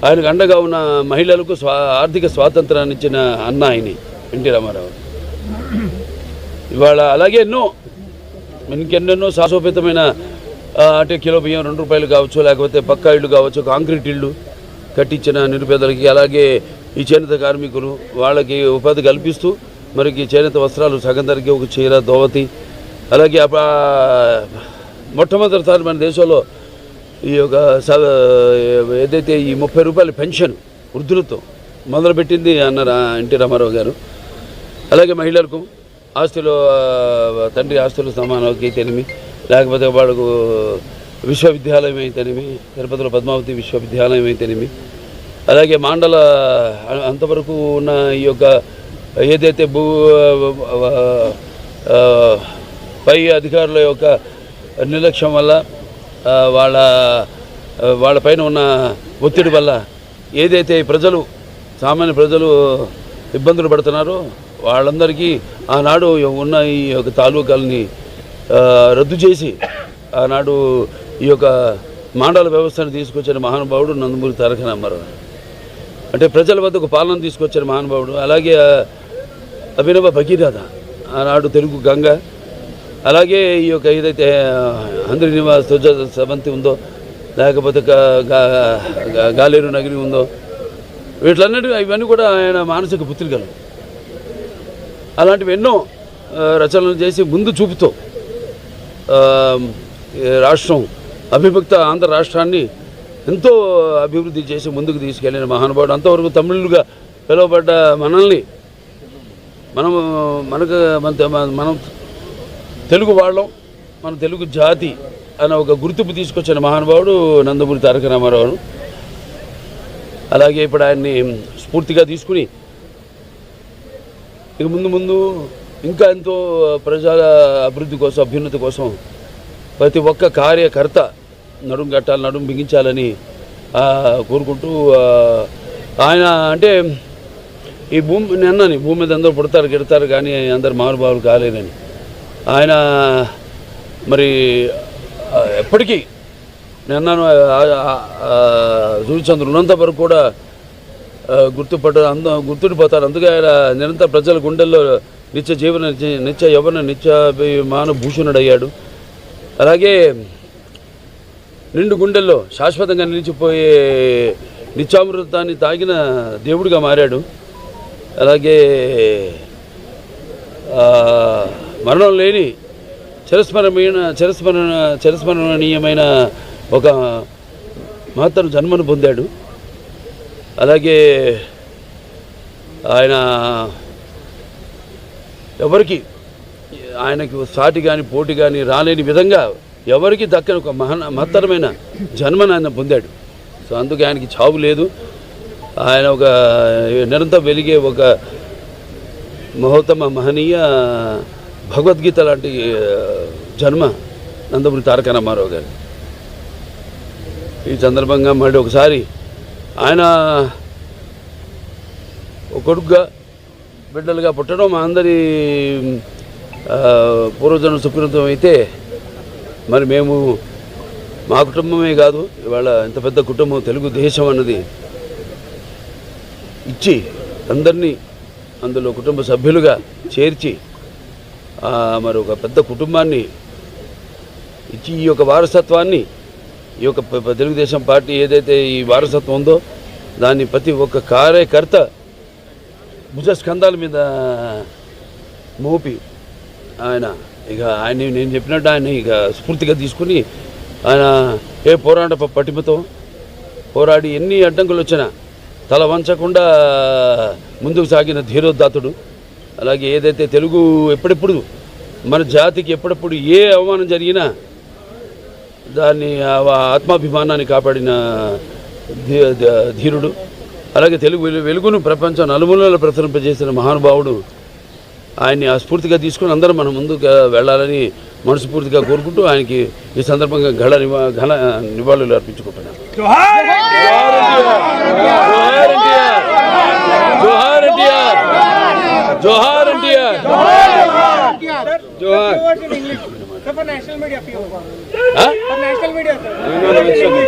ఆయనకు అండగా ఉన్న మహిళలకు ఆర్థిక స్వాతంత్రాన్ని ఇచ్చిన అన్న ఆయన ఎన్టీ రామారావు. ఇవాళ అలాగే ఇంకెన్నెన్నో శాశ్వతమైన అంటే కిలో బియ్యం 2 రూపాయలు కావచ్చు, లేకపోతే పక్కా ఇళ్ళు కావచ్చు, కాంక్రీట్ ఇళ్ళు కట్టించిన నిరుపేదలకి, అలాగే ఈ చేనేత కార్మికులు వాళ్ళకి ఉపాధి కల్పిస్తూ మరికి చేనేత వస్త్రాలు సగం ధరకి ఒక చీర దోవతి, అలాగే మొట్టమొదటిసారి మన దేశంలో ఈ యొక్క ఏదైతే ఈ 30 రూపాయల పెన్షన్ వృద్ధులతో మొదలుపెట్టింది అన్నారు ఎన్టీ రామారావు గారు. అలాగే మహిళలకు ఆస్తులు తండ్రి ఆస్తులు సమానకి అయితేనేమి, లేకపోతే వాళ్ళకు విశ్వవిద్యాలయం అయితేనేమి, తిరుపతిలో పద్మావతి విశ్వవిద్యాలయం అయితేనేమి, అలాగే మాండల అంతవరకు ఉన్న ఈ యొక్క ఏదైతే పై అధికారుల యొక్క నిర్లక్ష్యం వల్ల వాళ్ళపైన ఉన్న ఒత్తిడి వల్ల ఏదైతే సామాన్య ప్రజలు ఇబ్బందులు పడుతున్నారో వాళ్ళందరికీ ఆనాడు ఉన్న ఈ యొక్క తాలూకాలని రద్దు చేసి ఆనాడు ఈ యొక్క మండల వ్యవస్థను తీసుకొచ్చిన మహానుభావుడు నందమూరి తారక రామారావు. అంటే ప్రజల వద్దకు పాలన తీసుకొచ్చిన మహానుభావుడు. అలాగే అభినవ భగీరథ ఆనాడు తెలుగు గంగ, అలాగే ఈ యొక్క ఏదైతే ఆంధ్ర నివాస్ సవంతి ఉందో, లేకపోతే గాలేరు నగరి ఉందో, ఇవన్నీ కూడా ఆయన మానసిక పుత్రికలు. అలాంటివి ఎన్నో రచనలు చేసి ముందు చూపుతో రాష్ట్రం అవిభక్త ఆంధ్ర రాష్ట్రాన్ని ఎంతో అభివృద్ధి చేసి ముందుకు తీసుకెళ్ళిన మహానుభావుడు. అంతవరకు తమిళులుగా పిలువబడ్డ మనల్ని మనం తెలుగు వాళ్ళం, మన తెలుగు జాతి అనే ఒక గుర్తింపు తీసుకొచ్చిన మహానుభావుడు నందమూరి తారక రామారావు. అలాగే ఇప్పుడు ఆయన్ని స్ఫూర్తిగా తీసుకుని ఇక ముందు ఇంకా ఎంతో ప్రజల అభివృద్ధి కోసం, అభ్యున్నతి కోసం ప్రతి ఒక్క కార్యకర్త నడుం బిగించాలని కోరుకుంటూ ఆయన అంటే ఈ భూమి మీద అందరూ పుడతారు గిడతారు కానీ అందరు మహానుభావులు కాలేరని ఆయన మరి ఎప్పటికీ నిన్నాను సూర్యచంద్రుడు ఉన్నంత వరకు కూడా గుర్తుండిపోతారు. అందుకే ఆయన నిరంతర ప్రజల గుండెల్లో నిత్య యవ్వన నిత్యాభిమాన భూషణుడయ్యాడు. అలాగే నిండు గుండెల్లో శాశ్వతంగా నిలిచిపోయే నిత్యామృతాన్ని తాగిన దేవుడిగా మారాడు. అలాగే మరణం లేని చిరస్మరణీయమైన ఒక మహత్తర జన్మను పొందాడు. అలాగే ఆయన ఎవరికి ఆయనకు సాటి కానీ పోటీ కానీ రాలేని విధంగా ఎవరికి దక్కని ఒక మహత్తరమైన జన్మను ఆయన పొందాడు. సో అందుకే ఆయనకి చావు లేదు. ఆయన ఒక నిరంతరం వెలిగే ఒక మహనీయ భగవద్గీత లాంటి జన్మ నందమూరి తారక రామారావు గారు. ఈ సందర్భంగా మళ్ళీ ఒకసారి ఆయన ఒక కొడుకుగా బిడ్డలుగా పుట్టడం మా అందరి పూర్వజన్మ సుకృతం అయితే, మరి మేము మా కుటుంబమే కాదు ఇవాళ ఇంత పెద్ద కుటుంబం తెలుగుదేశం అన్నది ఇచ్చి అందరినీ అందులో కుటుంబ సభ్యులుగా చేర్చి మరి ఒక పెద్ద కుటుంబాన్ని ఇచ్చి ఈ యొక్క వారసత్వాన్ని ఈ యొక్క తెలుగుదేశం పార్టీ ఏదైతే ఈ వారసత్వం ఉందో దాన్ని ప్రతి ఒక్క కార్యకర్త భుజస్కంధాల మీద మోపి ఆయన నేను చెప్పినట్టు ఆయన ఇక స్ఫూర్తిగా తీసుకుని ఆయన ఏ పోరాట పటిమతో పోరాడి ఎన్ని అడ్డంకులు వచ్చినా తల వంచకుండా ముందుకు సాగిన ధీరోదాతుడు. అలాగే ఏదైతే తెలుగు ఎప్పుడెప్పుడు మన జాతికి ఎప్పుడెప్పుడు ఏ అవమానం జరిగినా దాన్ని ఆత్మాభిమానాన్ని కాపాడిన ధీరుడు. అలాగే తెలుగు వెలుగును ప్రపంచం నలుమూలలో ప్రసరింపజేసిన మహానుభావుడు. ఆయన్ని స్ఫూర్తిగా తీసుకుని అందరం మనం ముందుకు వెళ్ళాలని మనస్ఫూర్తిగా కోరుకుంటూ ఆయనకి ఈ సందర్భంగా ఘన నివాళులు అర్పించుకుంటున్నాను. జోహార్ ఎన్టీఆర్. జోహార్. For national media, huh? For national media, sir. No, it's okay.